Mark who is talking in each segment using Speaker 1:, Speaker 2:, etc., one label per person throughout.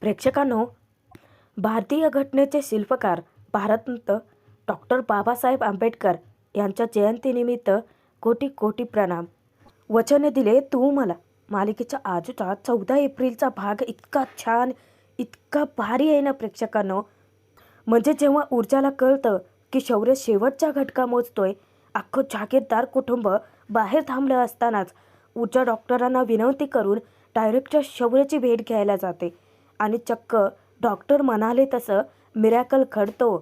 Speaker 1: प्रेक्षकांनो, भारतीय घटनेचे शिल्पकार भारतरत्न डॉक्टर बाबासाहेब आंबेडकर यांच्या जयंतीनिमित्त कोटी कोटी प्रणाम. वचन दिले तू मला मालिकेचा आजचा 14 एप्रिलचा भाग इतका छान, इतका भारी आहे ना प्रेक्षकांनो. म्हणजे जेव्हा ऊर्जाला कळतं की शौर्य शेवटच्या घटका मोजतोय, अख्खं जागीरदार कुटुंब बाहेर थांबलं असतानाच ऊर्जा डॉक्टरांना विनंती करून डायरेक्ट शौर्याची भेट घ्यायला जाते आणि चक्क डॉक्टर म्हणाले तसं मिरॅकल घडतो.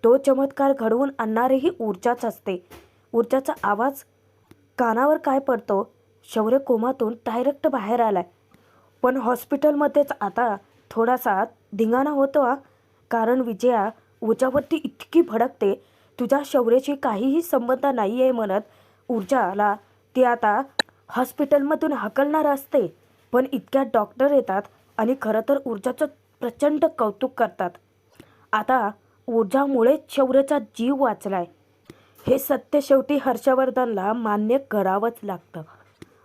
Speaker 1: तो चमत्कार घडवून आणणारीही ऊर्जाच असते. ऊर्जाचा आवाज कानावर काय पडतो, शौर्य कोमातून डायरेक्ट बाहेर आलाय. पण हॉस्पिटलमध्येच आता थोडासा धिंगाणा होतो कारण विजया ऊर्जावरती इतकी भडकते, तुझ्या शौर्याशी काहीही संबंध नाही आहे म्हणत ऊर्जाला ती आता हॉस्पिटलमधून हकलणार असते. पण इतक्यात डॉक्टर येतात आणि खरं तर ऊर्जाचं प्रचंड कौतुक करतात. आता ऊर्जामुळेच शौर्याचा जीव वाचलाय हे सत्य शेवटी हर्षवर्धनला मान्य करावंच लागतं.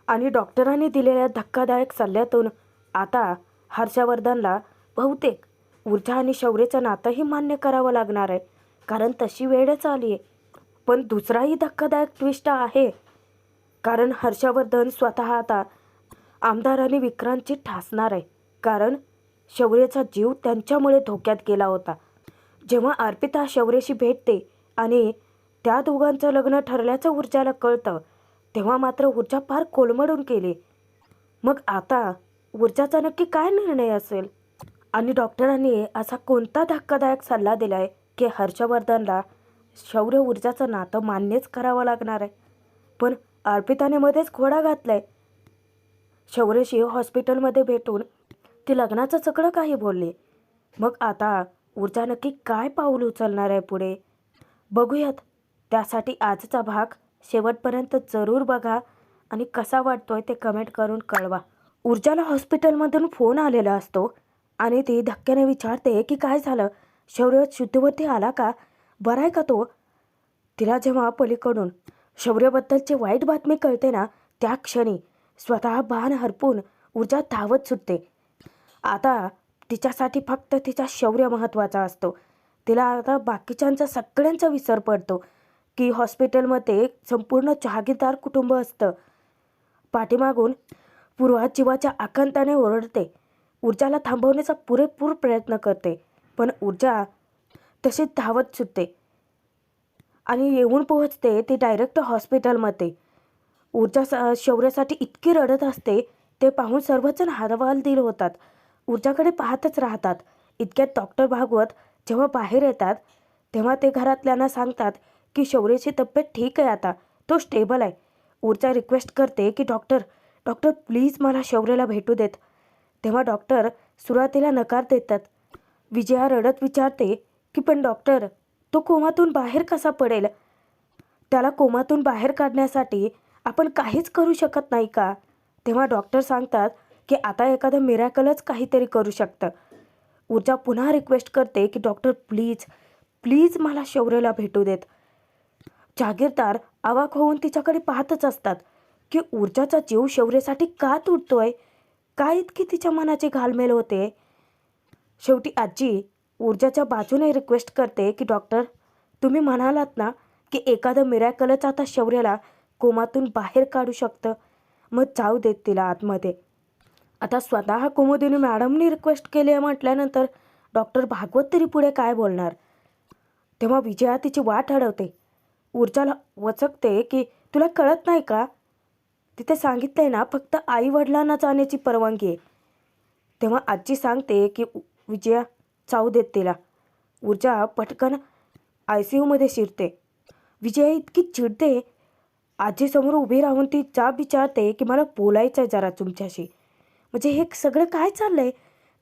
Speaker 1: आणि डॉक्टरांनी दिलेल्या धक्कादायक सल्ल्यातून आता हर्षवर्धनला बहुतेक ऊर्जा आणि शौर्याचं नातंही मान्य करावं लागणार आहे, कारण तशी वेळच आली आहे. पण दुसराही धक्कादायक ट्विस्ट आहे, कारण हर्षवर्धन स्वतः आता आमदार आणि विक्रांतची ठासणार आहे. कारण शौर्याचा जीव त्यांच्यामुळे धोक्यात गेला होता. जेव्हा अर्पिता शौर्याशी भेटते आणि त्या दोघांचं लग्न ठरल्याचं ऊर्जाला कळतं, तेव्हा मात्र ऊर्जा फार कोलमडून गेली. मग आता ऊर्जाचा नक्की काय निर्णय असेल? आणि डॉक्टरांनी असा कोणता धक्कादायक सल्ला दिलाय की हर्षवर्धनला शौर्य ऊर्जाचं नातं मान्यच करावं लागणार आहे? पण अर्पिताने मध्येच घोडा घातलाय. शौर्याशी हॉस्पिटलमध्ये भेटून ती लग्नाचं सगळं काही बोलली. मग आता ऊर्जा नक्की काय पाऊल उचलणार आहे पुढे? बघूयात. त्यासाठी आजचा भाग शेवटपर्यंत जरूर बघा आणि कसा वाटतोय ते कमेंट करून कळवा. ऊर्जाला हॉस्पिटलमधून फोन आलेला असतो आणि ती धक्क्याने विचारते की काय झालं, शौर्य शुद्धीवरती आला का, बरा आहे का तो? तिला जेव्हा पलीकडून शौर्याबद्दलची वाईट बातमी कळते ना, त्या क्षणी स्वतः बाण हरपून ऊर्जा धावत सुटते. आता तिच्यासाठी फक्त तिचा शौर्य महत्त्वाचा असतो. तिला आता बाकीच्यांचा सगळ्यांचा विसर पडतो की हॉस्पिटलमध्ये संपूर्ण जहागीरदार कुटुंब असतं. पाठीमागून पूर्वा जीवाच्या आकांताने ओरडते. ऊर्जाला थांबवण्याचा पुरेपूर प्रयत्न करते, पण ऊर्जा तशीच धावत सुटते आणि येऊन पोहोचते ती डायरेक्ट हॉस्पिटलमध्ये. ऊर्जा शौर्यासाठी इतकी रडत असते ते पाहून सर्वजण हवालदिल होतात. ऊर्जाकडे पाहतच राहतात. इतक्यात डॉक्टर भागवत जेव्हा बाहेर येतात तेव्हा ते घरातल्यांना सांगतात की शौर्याची तब्येत ठीक आहे, आता तो स्टेबल आहे. ऊर्जा रिक्वेस्ट करते की डॉक्टर डॉक्टर प्लीज मला शौर्याला भेटू देत. तेव्हा डॉक्टर सुरुवातीला नकार देतात. विजया रडत विचारते की पण डॉक्टर, तो कोमातून बाहेर कसा पडेल? त्याला कोमातून बाहेर काढण्यासाठी आपण काहीच करू शकत नाही का? तेव्हा डॉक्टर सांगतात की आता एखादं मिरॅकलच काहीतरी करू शकतं. ऊर्जा पुन्हा रिक्वेस्ट करते की डॉक्टर प्लीज प्लीज मला शौर्याला भेटू देत. जागीरदार अवाक होऊन तिच्याकडे पाहतच असतात की ऊर्जाचा जीव शौर्यासाठी का तुटतोय, काय इतकी तिच्या मनाची घालमेल होते. शेवटी आजी ऊर्जाच्या बाजूने रिक्वेस्ट करते की डॉक्टर, तुम्ही म्हणालात ना की एखादं मिरॅकलच आता शौर्याला कोमातून बाहेर काढू शकतं, मग जाऊ देत तिला आतमध्ये. आता स्वतः कुमुदिनी मॅडमनी रिक्वेस्ट केली आहे म्हटल्यानंतर डॉक्टर भागवत तरी पुढे काय बोलणार? तेव्हा विजया तिची वाट अडवते. ऊर्जाला वचकते की तुला कळत नाही का, तिथे सांगितलंय ना फक्त आई वडिलांना जाण्याची परवानगी आहे. तेव्हा आजी सांगते की विजया जाऊ देत तिला. ऊर्जा पटकन ICUमध्ये शिरते. विजया इतकी चिडते, आजीसमोर उभी राहून ती विचारते की मला बोलायचं आहे जरा तुमच्याशी. म्हणजे हे सगळं काय चाललंय?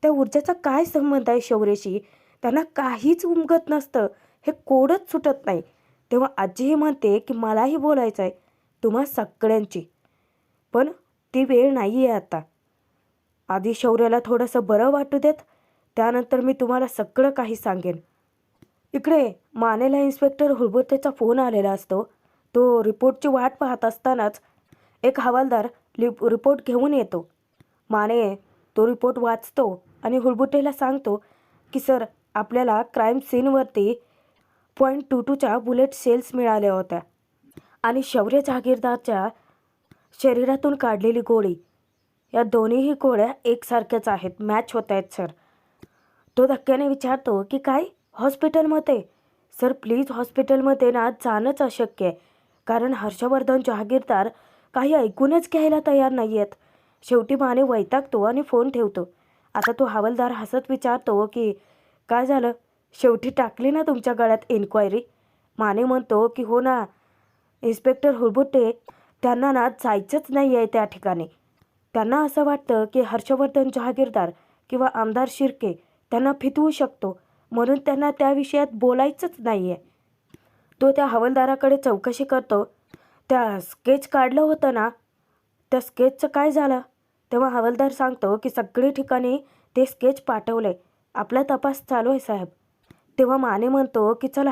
Speaker 1: त्या ऊर्जाचा काय संबंध आहे शौर्याशी? त्यांना काहीच उमगत नसतं, हे कोडच सुटत नाही. तेव्हा आजीही म्हणते की मलाही बोलायचं आहे तुम्हा सगळ्यांची, पण ती वेळ नाही आहे आता. आधी शौर्याला थोडंसं बरं वाटू देत, त्यानंतर मी तुम्हाला सगळं काही सांगेन. इकडे मानेला इन्स्पेक्टर हुलबुतेचा फोन आलेला असतो. तो रिपोर्टची वाट पाहत असतानाच एक हवालदार रिपोर्ट घेऊन येतो. माने तो रिपोर्ट वाचतो आणि हुलबुटेला सांगतो की सर, आपल्याला क्राईम सीनवरती .22च्या बुलेट सेल्स मिळाल्या होत्या आणि शौर्य जहागीरदारच्या शरीरातून काढलेली गोळी, या दोन्हीही गोळ्या एकसारख्याच आहेत, मॅच होत आहेत सर. तो धक्क्याने विचारतो की काय, हॉस्पिटलमध्ये? सर प्लीज, हॉस्पिटलमध्ये ना जाणंच अशक्य आहे, कारण हर्षवर्धन जहागीरदार काही ऐकूनच घ्यायला तयार नाही आहेत. शेवटी माने वैतागतो आणि फोन ठेवतो. आता तो हवालदार हसत विचारतो की काय झालं, शेवटी टाकली ना तुमच्या गळ्यात इन्क्वायरी? माने म्हणतो की हो ना इन्स्पेक्टर हुलबुटे, त्यांना ना जायचंच नाही आहे त्या ठिकाणी. त्यांना असं वाटतं की हर्षवर्धन जहागीरदार किंवा आमदार शिर्के त्यांना फितवू शकतो, म्हणून त्यांना त्या विषयात बोलायचंच नाही आहे. तो त्या हवालदाराकडे चौकशी करतो. त्या स्केच काढलं होतं ना, त्या स्केचचं काय झालं? तेव्हा हवालदार सांगतो की सगळी ठिकाणी ते स्केच पाठवलं आहे, आपला तपास चालू आहे साहेब. तेव्हा माने म्हणतो की चला,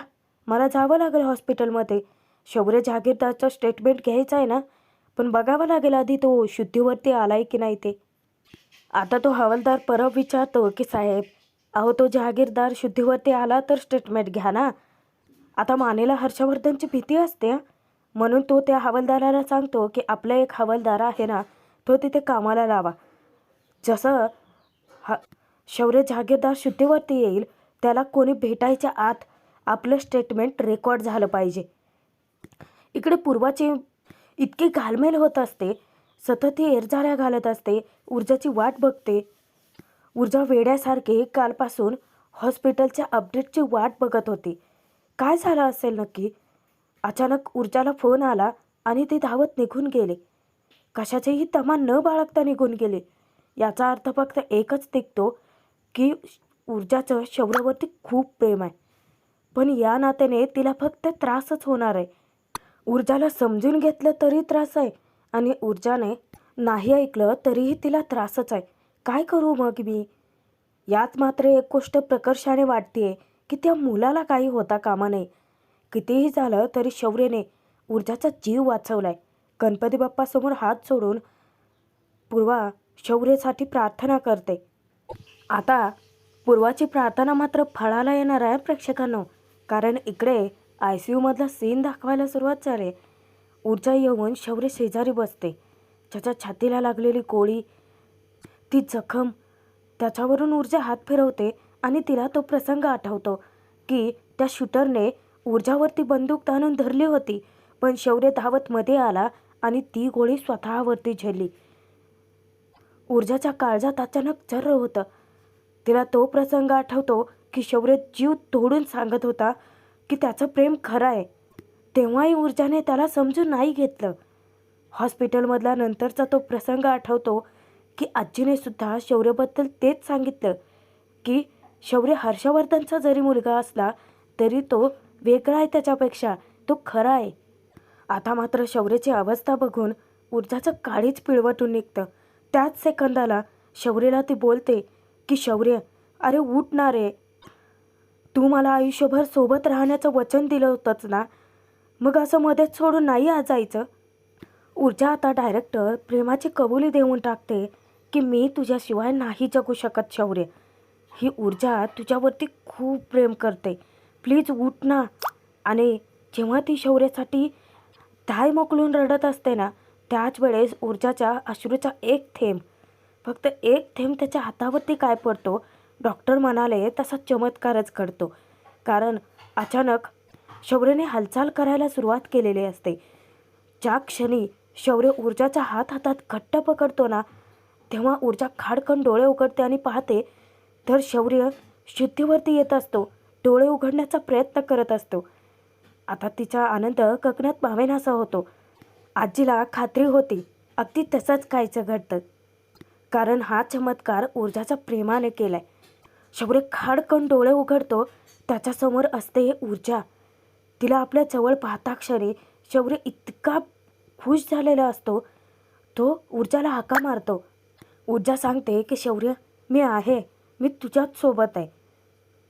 Speaker 1: मला जावं लागेल हॉस्पिटलमध्ये, शौर्य जहागीरदारचं स्टेटमेंट घ्यायचं आहे ना, पण बघावं लागेल आधी तो शुद्धीवरती आला आहे की नाही ते. आता तो हवालदार परत विचारतो की साहेब, अहो तो जहागीरदार शुद्धीवरती आला तर स्टेटमेंट घ्या ना. आता मानेला हर्षवर्धनची भीती असते हं. म्हणून तो त्या हवालदाराला सांगतो की आपला एक हवालदार आहे ना, तो तिथे कामाला लावा. जसं शौर्य जहागीरदार शुद्धीवरती येईल, त्याला कोणी भेटायच्या आत आपलं स्टेटमेंट रेकॉर्ड झालं पाहिजे. इकडे पूर्वाची इतकी घालमेल होत असते, सतत ही एरझाऱ्या घालत असते, ऊर्जाची वाट बघते. ऊर्जा वेड्यासारखी कालपासून हॉस्पिटलच्या अपडेटची वाट बघत होती. काय झालं असेल नक्की? अचानक ऊर्जाला फोन आला आणि ती धावत निघून गेले. कशाचीही तमा न बाळगता निघून गेले. याचा अर्थ फक्त एकच निघतो की ऊर्जाचं शौर्यावरती खूप प्रेम आहे, पण या नात्याने तिला फक्त त्रासच होणार आहे. ऊर्जाला समजून घेतलं तरी त्रास आहे आणि ऊर्जाने नाही ऐकलं तरीही तिला त्रासच आहे. काय करू मग मी? यात मात्र एक गोष्ट प्रकर्षाने वाटते की त्या मुलाला काही होता कामा नये. कितीही झालं तरी शौर्यने ऊर्जाचा जीव वाचवलाय. गणपती बाप्पासमोर हात जोडून पूर्वा शौर्यासाठी प्रार्थना करते. आता पूर्वाची प्रार्थना मात्र फळाला येणार आहे प्रेक्षकांनो, कारण इकडे ICUमधला सीन दाखवायला सुरुवात झाली. ऊर्जा येऊन शौर्य शेजारी बसते. त्याच्या छातीला लागलेली गोळी, ती जखम, त्याच्यावरून ऊर्जा हात फिरवते आणि तिला तो प्रसंग आठवतो की त्या शूटरने ऊर्जावरती बंदूक ताणून धरली होती, पण शौर्य धावत मध्ये आला आणि ती गोळी स्वतःवरती झेलली. ऊर्जाच्या काळजात अचानक जर्र होतं. तिला तो प्रसंग आठवतो की शौर्य जीव तोडून सांगत होता की त्याचं प्रेम खरं आहे. तेव्हाही ऊर्जाने त्याला समजून नाही घेतलं. हॉस्पिटलमधला नंतरचा तो प्रसंग आठवतो की आजीने सुद्धा शौर्यबद्दल तेच सांगितलं की शौर्य हर्षवर्धनचा जरी मुलगा असला तरी तो वेगळा आहे त्याच्यापेक्षा, तो खरा आहे. आता मात्र शौर्याची अवस्था बघून ऊर्जाचं काळीच पिळवटून निघतं. त्याच सेकंदाला शौर्याला ती बोलते की शौर्य, अरे उठ ना रे, तू मला आयुष्यभर सोबत राहण्याचं वचन दिलं होतंच ना, मग असं मध्येच सोडून नाही जायचं. ऊर्जा आता डायरेक्ट प्रेमाची कबुली देऊन टाकते की मी तुझ्याशिवाय नाही जगू शकत शौर्य. ही ऊर्जा तुझ्यावरती खूप प्रेम करते, प्लीज उठ ना. आणि जेव्हा ती शौर्यासाठी धाय मोकलून रडत असते ना, त्याच वेळेस ऊर्जाच्या अश्रूचा एक थेंब, फक्त एक थेंब त्याच्या हातावरती काय पडतो, डॉक्टर म्हणाले तसा चमत्कारच घडतो. कारण अचानक शौर्यने हालचाल करायला सुरुवात केलेली असते. ज्या क्षणी शौर्य ऊर्जाचा हात हातात घट्ट पकडतो ना, तेव्हा ऊर्जा खाडकन डोळे उघडते आणि पाहते तर शौर्य शुद्धीवरती येत असतो, डोळे उघडण्याचा प्रयत्न करत असतो. आता तिचा आनंद गगनात मावेनासा होतो. आजीला खात्री होती अगदी तसंच कायचं घडतं, कारण हा चमत्कार ऊर्जाच्या प्रेमाने केलाय. शौर्य खाडकन डोळे उघडतो, त्याच्यासमोर असते ऊर्जा. तिला आपल्या जवळ पाहता क्षणी शौर्य इतका खुश झालेला असतो, तो ऊर्जाला हाका मारतो. ऊर्जा सांगते की शौर्य, मी आहे, मी तुझ्याच सोबत आहे.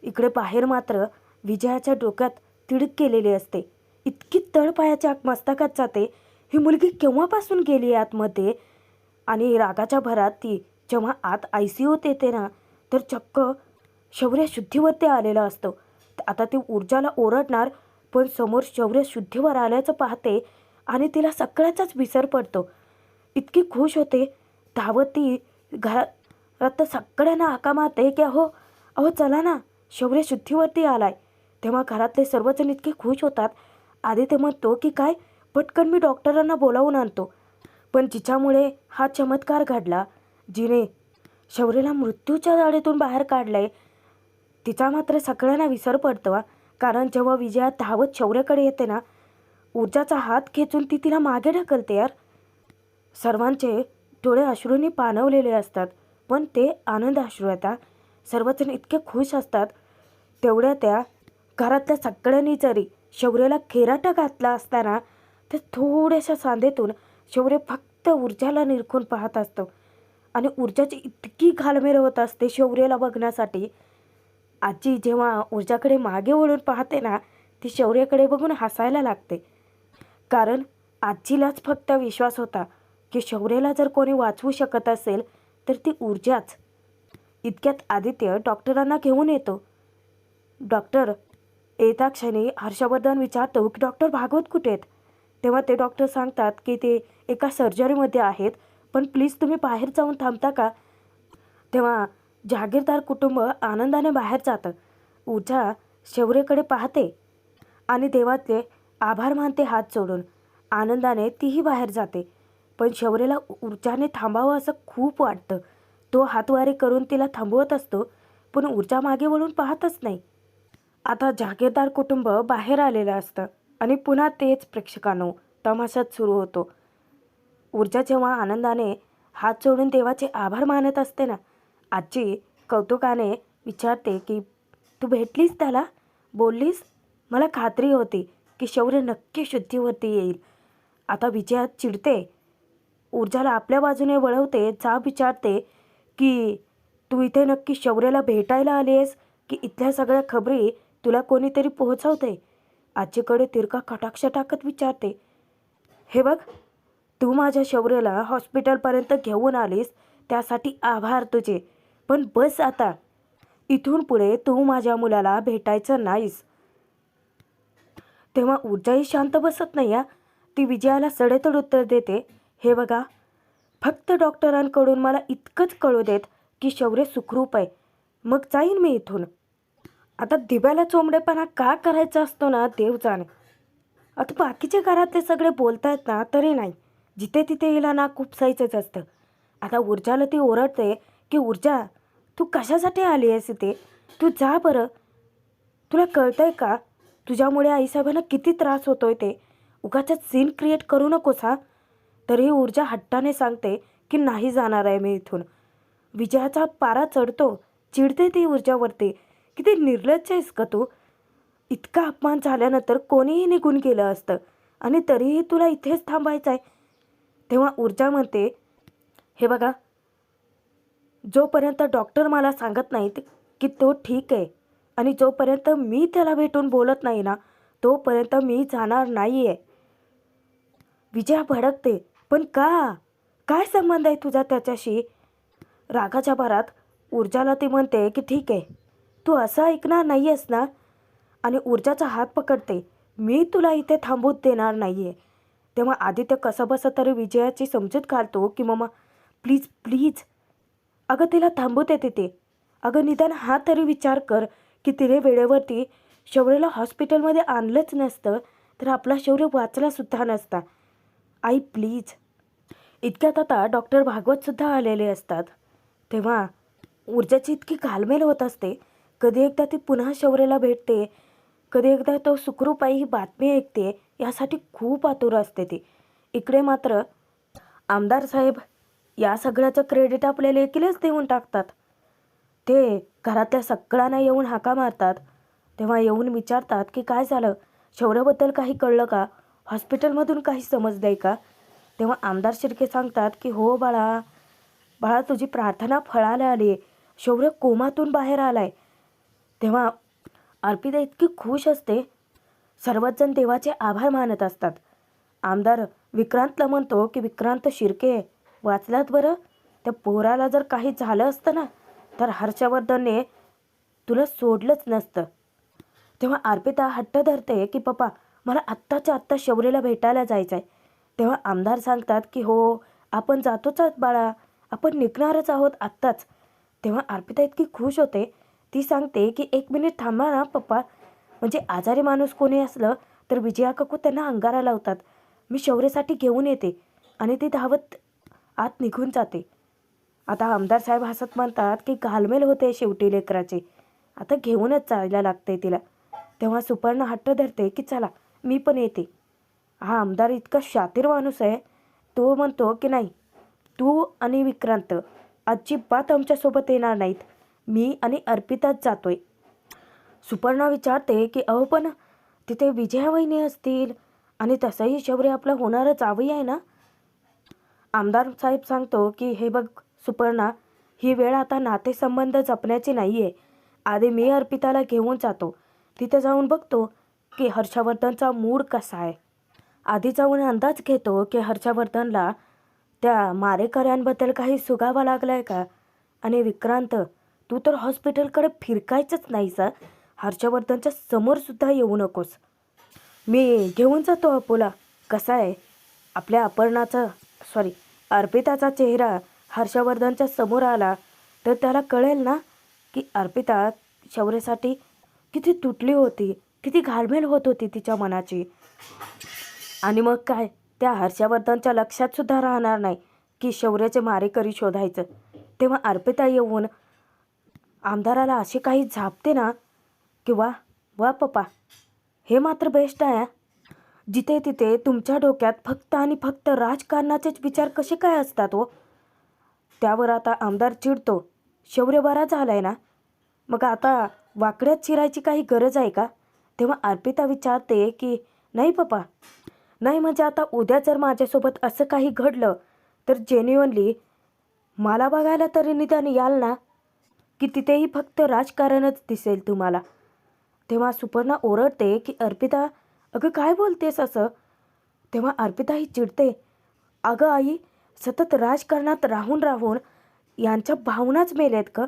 Speaker 1: इकडे बाहेर मात्र विजयाच्या डोक्यात तिडक केलेली असते. इतकी तळपायाच्या मस्तकात जाते, ही मुलगी केव्हापासून गेली आतमध्ये. आणि रागाच्या भरात ती जेव्हा आत ICUत येते ना, तर चक्क शौर्य शुद्धीवरती आलेलं असतं. आता ती ऊर्जाला ओरडणार, पण समोर शौर्य शुद्धीवर आल्याचं पाहते आणि तिला सगळ्याचाच विसर पडतो. इतकी खुश होते, धावत ती घरात सगळ्यांना हाका मारते की अहो अहो चला ना, शौर्य शुद्धीवरती आलाय. तेव्हा घरातले सर्वजण इतके खुश होतात. आदित्य म्हणतो की काय, पटकन मी डॉक्टरांना बोलावून आणतो. पण जिच्यामुळे हा चमत्कार घडला, जिने शौर्यला मृत्यूच्या जाळीतून बाहेर काढलंय, तिचा मात्र सगळ्यांना विसर पडतो. कारण जेव्हा विजया धावत शौर्याकडे येते ना, ऊर्जाचा हात खेचून ती तिला मागे ढकलते यार. सर्वांचे डोळे अश्रूंनी पाणवलेले असतात, पण ते आनंद अश्रू आहेत. सर्वजण इतके खुश असतात. तेवढ्या त्या घरातल्या सगळ्यांनी जरी शौर्याला खेराटा घातला असताना, ते थोड्याशा सांधेतून शौर्य फक्त ऊर्जाला निरखून पाहत असतो आणि ऊर्जाची इतकी घालमेल होत असते शौर्याला बघण्यासाठी. आजी जेव्हा ऊर्जाकडे मागे वळून पाहते ना, ती शौर्याकडे बघून हसायला लागते. कारण आजीलाच फक्त विश्वास होता की शौर्याला जर कोणी वाचवू शकत असेल तर ती ऊर्जाच. इतक्यात आदित्य डॉक्टरांना घेऊन येतो. डॉक्टर येता क्षणी हर्षवर्धन विचारतो की डॉक्टर भागवत कुठे आहेत? तेव्हा ते डॉक्टर सांगतात की ते एका सर्जरीमध्ये आहेत, पण प्लीज तुम्ही बाहेर जाऊन थांबता का? तेव्हा जहागीरदार कुटुंब आनंदाने बाहेर जातं. ऊर्जा शौर्यकडे पाहते आणि देवाचे आभार मानते हात जोडून. आनंदाने तीही बाहेर जाते. पण शौर्यला ऊर्जाने थांबावं असं खूप वाटतं. तो हातवारे करून तिला थांबवत असतो, पण ऊर्जा मागे वळून पाहतच नाही. आता जहागीरदार कुटुंब बाहेर आलेलं असतं आणि पुन्हा तेच प्रेक्षकांनो तमाशात सुरू होतो. ऊर्जा जेव्हा आनंदाने हात जोडून देवाचे आभार मानत असते ना, आजी कौतुकाने विचारते की तू भेटलीस त्याला, बोललीस? मला खात्री होती की शौर्य नक्की शुद्धीवरती येईल. आता विजया चिडते, ऊर्जाला आपल्या बाजूने वळवते, जाब विचारते की तू इथे नक्की शौर्याला भेटायला आली आहेस की इथल्या सगळ्या खबरी तुला कोणीतरी पोहोचवते? आजीकडे तिरका कटाक्ष टाकत विचारते. हे बघ, तू माझ्या शौर्याला हॉस्पिटलपर्यंत घेऊन आलीस त्यासाठी आभार तुझे, पण बस आता. इथून पुढे तू माझ्या मुलाला भेटायचं नाहीस. तेव्हा ऊर्जाही शांत बसत नाही. ती विजयाला सडेतोड उत्तर देते, हे बघा, फक्त डॉक्टरांकडून मला इतकंच कळू देत की शौर्य सुखरूप आहे, मग जाईन मी इथून. आता दिव्याला चोंबडेपणा का करायचा असतो ना, देव जाणे. आता बाकीचे घरातले सगळे बोलतायत ना, तरी नाही, जिथे तिथे हिला ना खुपसायचंच असतं. आता ऊर्जाला ती ओरडते की ऊर्जा, तू कशासाठी आली आहेस इथे? तू जा बरं. तुला कळतंय का तुझ्यामुळे आईसाहेबांना किती त्रास होतोय ते? उगाचच सीन क्रिएट करू नकोस हा. तरीही ऊर्जा हट्टाने सांगते की नाही जाणार आहे मी इथून. विजयाचा पारा चढतो. चिडते ती ऊर्जावरती, किती निर्लज्ज आहेस का तू? इतका अपमान झाल्यानंतर कोणीही निघून गेलं असतं आणि तरीही तुला इथेच थांबायचं आहे. तेव्हा ऊर्जा म्हणते, हे बघा, जोपर्यंत डॉक्टर मला सांगत नाहीत की तो ठीक आहे आणि जोपर्यंत मी त्याला भेटून बोलत नाही ना, तोपर्यंत मी जाणार नाही आहे. विजया भडकते, पण का? काय संबंध आहे तुझा त्याच्याशी? रागाच्या भरात ऊर्जाला ती म्हणते की ठीक आहे, तू असं ऐकणार नाही आहेस ना? आणि ऊर्जाचा हात पकडते, मी तुला इथे थांबूच देणार नाही आहे. तेव्हा आदित्य कसं बसं तरी विजयाची समजूत घालतो की मम्मा प्लीज प्लीज, अगं तिला थांबू दे तिथे. अगं निदान हा तरी विचार कर की तिने वेळेवरती शौर्यला हॉस्पिटलमध्ये आणलंच नसतं तर आपला शौर्य वाचलासुद्धा नसता. आई प्लीज. इतक्यात आता डॉक्टर भागवतसुद्धा आलेले असतात. तेव्हा ऊर्जाची इतकी घालमेल होत असते. कधी एकदा ती पुन्हा शौर्याला भेटते, कधी एकदा तो सुखरूप आहे ही बातमी ऐकते, यासाठी खूप आतुर असते ती. इकडे मात्र आमदार साहेब या सगळ्याचं क्रेडिट आपल्या लेकीलाच देऊन टाकतात. ते घरातल्या सगळ्यांना येऊन हाका मारतात. तेव्हा येऊन विचारतात की काय झालं, शौर्याबद्दल काही कळलं का? हॉस्पिटलमधून काही समजलं आहे का? तेव्हा आमदार शिर्के सांगतात की हो बाळा, बाळा तुझी प्रार्थना फळाला आली आहे, शौर्य कोमातून बाहेर आलाय. तेव्हा अर्पिता इतकी खुश असते. सर्वच जण देवाचे आभार मानत असतात. आमदार विक्रांतला म्हणतो की विक्रांत शिर्के, वाचलात बरं? त्या पोराला जर काही झालं असतं ना तर हर्षवर्धनने तुला सोडलंच नसतं. तेव्हा अर्पिता हट्ट धरते की पप्पा मला आत्ताच्या आत्ता शौर्यला भेटायला जायचं आहे. तेव्हा आमदार सांगतात की हो आपण जातोच आहोत बाळा, आपण निघणारच आहोत आत्ताच. तेव्हा अर्पिता इतकी खुश होते, ती सांगते की 1 मिनिट थांबा ना पप्पा, म्हणजे आजारी माणूस कोणी असलं तर विजया काकू त्यांना अंगारा लावतात. मी शौर्यसाठी घेऊन येते. आणि ती धावत आत निघून जाते. आता आमदार साहेब हसत म्हणतात की घालमेल होते शेवटी लेकराचे, आता घेऊनच जायला लागते तिला. तेव्हा सुपर्ण हट्ट धरते की चला मी पण येते. हा आमदार इतका शातीर माणूस आहे, तो म्हणतो की नाही तू आणि विक्रांत अजिबात आमच्यासोबत येणार नाहीत, मी आणि अर्पिताच जातोय. सुपर्णा विचारते की अहो पण तिथे विजया वहिनी असतील आणि तसंही शौर्य आपलं होणारं जावई आहे ना. आमदार साहेब सांगतो की हे बघ सुपर्णा, ही वेळ आता नातेसंबंध जपण्याची नाही आहे. आधी मी अर्पिताला घेऊन जातो, तिथे जाऊन बघतो की हर्षवर्धनचा मूड कसा आहे. आधी जाऊन अंदाज घेतो की हर्षवर्धनला त्या मारेकऱ्यांबद्दल काही सुगावा लागला आहे का. आणि विक्रांत, तू तर हॉस्पिटलकडे फिरकायचंच नाहीस, हर्षवर्धनच्या समोरसुद्धा येऊ नकोस. मी घेऊन जातो अपोला. कसा आहे आपल्या अर्पिताचा चेहरा हर्षवर्धनच्या समोर आला तर त्याला कळेल ना की अर्पिता शौर्यासाठी किती तुटली होती, किती घालमेल होत होती तिच्या मनाची. आणि मग काय त्या हर्षवर्धनच्या लक्षात सुद्धा राहणार नाही की शौर्याचे मारेकरी शोधायचं. तेव्हा अर्पिता येऊन आमदाराला अशी काही झापते ना की वा वा पप्पा, हे मात्र बेस्ट आहे. जिथे तिथे तुमच्या डोक्यात फक्त आणि फक्त राजकारणाचेच विचार कसे काय असतात हो. त्यावर आता आमदार चिडतो, शौर्य बरा झालाय ना, मग आता वाकड्यात शिरायची काही गरज आहे का. तेव्हा अर्पिता विचारते की नाही पप्पा, नाही म्हणजे आता उद्या जर माझ्यासोबत असं काही घडलं तर जेन्युअनली मला बघायला तरी निदान याल ना, की तिथेही फक्त राजकारणच दिसेल तुम्हाला. तेव्हा सुपर्णा ओरडते की अर्पिता अगं काय बोलतेस असं. तेव्हा अर्पिता ही चिडते, अगं आई, सतत राजकारणात राहून राहून यांच्या भावनाच मेलेत का.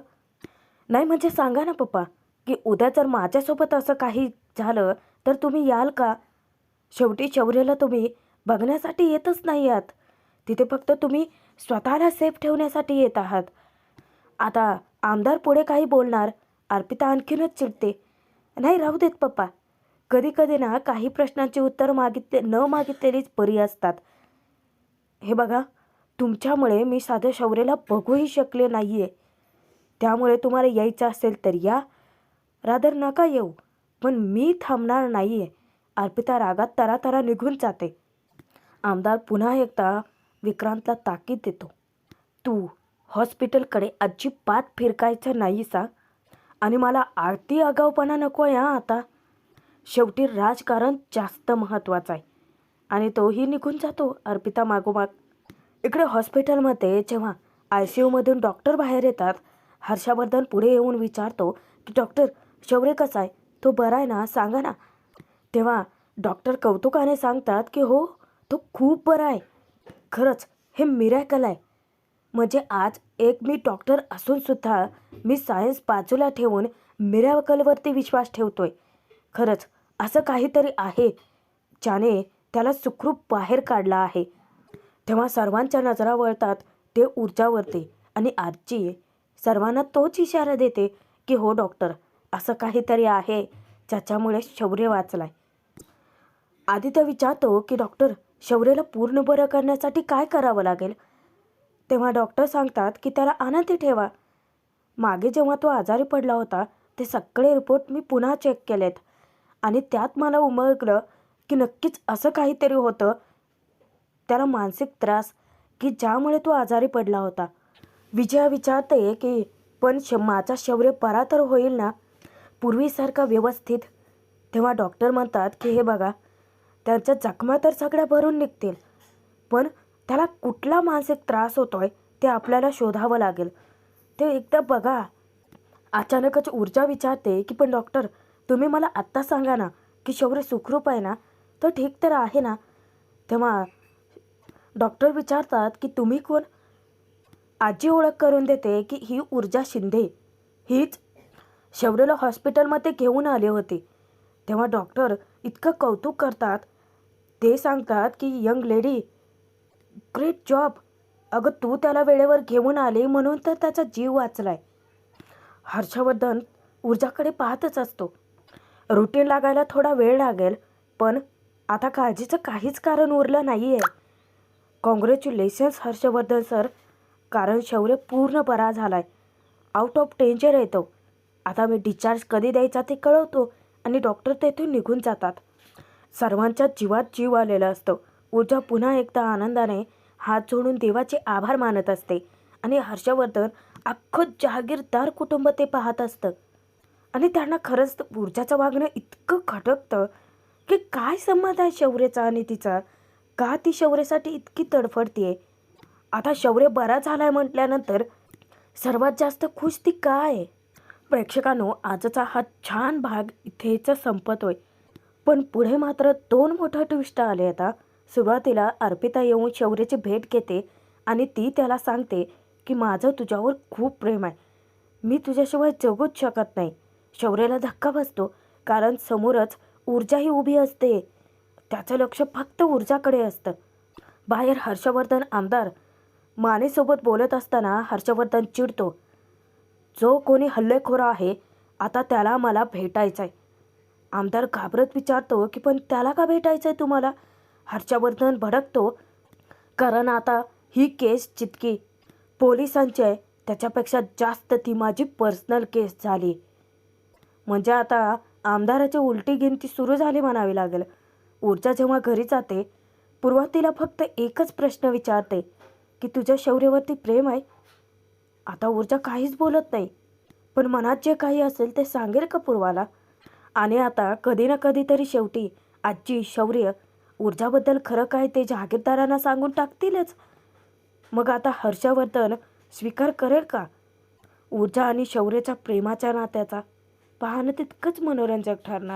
Speaker 1: नाही म्हणजे सांगा ना पप्पा, की उद्या जर माझ्यासोबत असं काही झालं तर तुम्ही याल का. शेवटी शौर्याला तुम्ही बघण्यासाठी येतच नाही आहात, तिथे फक्त तुम्ही स्वतःला सेफ ठेवण्यासाठी येत आहात. आता आमदार पुढे काही बोलणार, अर्पिता आणखीनच चिडते. नाही राहू देत पप्पा, कधी कधी ना काही प्रश्नांची उत्तर मागितलेलीच बरी असतात. हे बघा, तुमच्यामुळे मी साध्या शौर्याला बघूही शकले नाही आहे. त्यामुळे तुम्हाला यायचं असेल तर या, रादर नका येऊ, पण मी थांबणार नाही आहे. अर्पिता रागात तरातरा निघून जाते. आमदार पुन्हा एकदा विक्रांतला ताकीद देतो, तू हॉस्पिटलकडे अजिबात फिरकायचं नाहीस आणि मला आरती आगाऊपणा नको आहे आता. शेवटी राजकारण जास्त महत्त्वाचं आहे. आणि तोही निघून जातो अर्पिता मागोमाग. इकडे हॉस्पिटलमध्ये जेव्हा ICUमधून डॉक्टर बाहेर येतात, हर्षवर्धन पुढे येऊन विचारतो की डॉक्टर शौर्य कसा आहे, तो बरा आहे ना, सांगा ना. तेव्हा डॉक्टर कौतुकाने सांगतात की हो तो खूप बरा आहे. खरंच हे मिरॅकल आहे. म्हणजे आज एक मी डॉक्टर असूनसुद्धा मी सायन्स बाजूला ठेवून मिरॅकलवरती विश्वास ठेवतोय. खरंच असं काहीतरी आहे ज्याने त्याला सुखरूप बाहेर काढला आहे. तेव्हा सर्वांच्या नजरा वळतात ते ऊर्जावरती आणि आजी सर्वांना तोच इशारा देते की हो डॉक्टर, असं काहीतरी आहे ज्याच्यामुळे शौर्य वाचलाय. आदित्य विचारतो की डॉक्टर शौर्यला पूर्ण बरं करण्यासाठी काय करावं लागेल. तेव्हा डॉक्टर सांगतात की त्याला आनंदी ठेवा. मागे जेव्हा तो आजारी पडला होता ते सगळे रिपोर्ट मी पुन्हा चेक केलेत आणि त्यात मला उमगलं की नक्कीच असं काहीतरी होतं त्याला, मानसिक त्रास की ज्यामुळे तो आजारी पडला होता. विजया विचारते की पण माझा शौर्य बरा तर होईल ना पूर्वीसारखा व्यवस्थित. तेव्हा डॉक्टर म्हणतात की हे बघा, त्यांच्या जखमा तर सगळ्या भरून निघतील, पण त्याला कुठला मानसिक त्रास होतोय ते आपल्याला शोधावं लागेल, ते एकदा बघा. अचानकच ऊर्जा विचारते की पण डॉक्टर तुम्ही मला आत्ता सांगा ना की शौर्य सुखरूप आहे ना, तो ठीक तर आहे ना. तेव्हा डॉक्टर विचारतात की तुम्ही कोण. आजी ओळख करून देते की ही ऊर्जा शिंदे, हीच शौर्यला हॉस्पिटलमध्ये घेऊन आले होते. तेव्हा डॉक्टर इतकं कौतुक करतात. ते सांगतात की यंग लेडी, ग्रेट जॉब. अगं तू त्याला वेळेवर घेऊन आले म्हणून तर त्याचा जीव वाचलाय. हर्षवर्धन ऊर्जाकडे पाहतच असतो. रुटीन लागायला थोडा वेळ लागेल, पण आता काळजीचं काहीच कारण उरलं नाही आहे. कॉंग्रॅच्युलेशन्स हर्षवर्धन सर, कारण शौर्य पूर्ण बरा झालाय. आउट ऑफ डेंजर येतो. आता मी डिस्चार्ज कधी द्यायचा ते कळवतो आणि डॉक्टर तेथून निघून जातात. सर्वांच्या जीवात जीव आलेला असतो. ऊर्जा पुन्हा एकदा आनंदाने हात जोडून देवाचे आभार मानत असते आणि हर्षवर्धन अख्खं जहागीरदार कुटुंब ते पाहत असतं आणि त्यांना खरंच ऊर्जाचं वागणं इतकं खटकतं की काय संबंध आहे शौर्याचा आणि तिचा, का ती शौर्यासाठी इतकी तडफडतीये. आता शौर्य बरा झालाय म्हटल्यानंतर सर्वात जास्त खुश ती काय. प्रेक्षकांनो, आजचा हा छान भाग इथेच संपतोय, पण पुढे मात्र 2 मोठे ट्विस्ट आले. आता सुरुवातीला अर्पिता येऊन शौर्याची भेट घेते आणि ती त्याला सांगते की माझं तुझ्यावर खूप प्रेम आहे, मी तुझ्याशिवाय जगूच शकत नाही. शौर्याला धक्का बसतो, कारण समोरच ऊर्जाही उभी असते. त्याचं लक्ष फक्त ऊर्जाकडे असतं. बाहेर हर्षवर्धन आमदार मानेसोबत बोलत असताना हर्षवर्धन चिडतो. जो कोणी हल्लेखोर आहे आता त्याला मला भेटायचं आहे. आमदार घाबरत विचारतो की पण त्याला का भेटायचं आहे तुम्हाला. हर्षवर्धन भडकतो, कारण आता ही केस जितकी पोलिसांची आहे त्याच्यापेक्षा जास्त ती माझी पर्सनल केस झाली. म्हणजे आता आमदाराची उलटी गिनती सुरू झाली म्हणावी लागेल. ऊर्जा जेव्हा घरी जाते, पूर्वा तिला फक्त एकच प्रश्न विचारते की तुझ्या शौर्यावरती प्रेम आहे. आता ऊर्जा काहीच बोलत नाही, पण मनात जे काही असेल ते सांगेल का पूर्वाला. आणि आता कधी ना कधीतरी शेवटी आजी, शौर्य ऊर्जाबद्दल खरं काय ते जहागीरदारांना सांगून टाकतीलच. मग आता हर्षवर्धन स्वीकार करेल का ऊर्जा आणि शौर्याच्या प्रेमाच्या नात्याचा. पाहणं तितकंच मनोरंजक ठरणार.